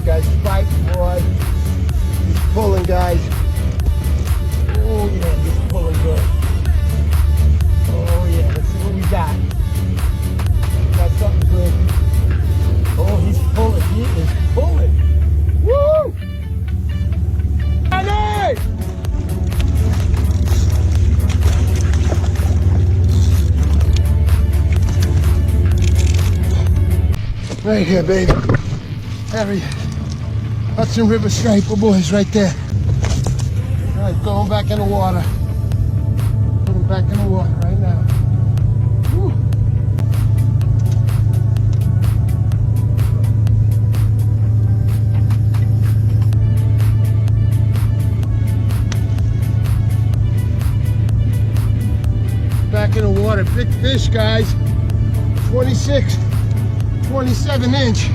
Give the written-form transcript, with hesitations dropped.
guys. He's fighting, boy. He's pulling, guys. Oh, yeah, he's pulling good. Oh, yeah, let's see what we got. Got something good. Oh, he's pulling. He is pulling. Woo! Johnny! Right here, baby. There he is. Hudson River striper, boys, right there. All right, going back in the water. Put him back in the water right now. Woo. Back in the water. Big fish, guys. 26, 27 inch.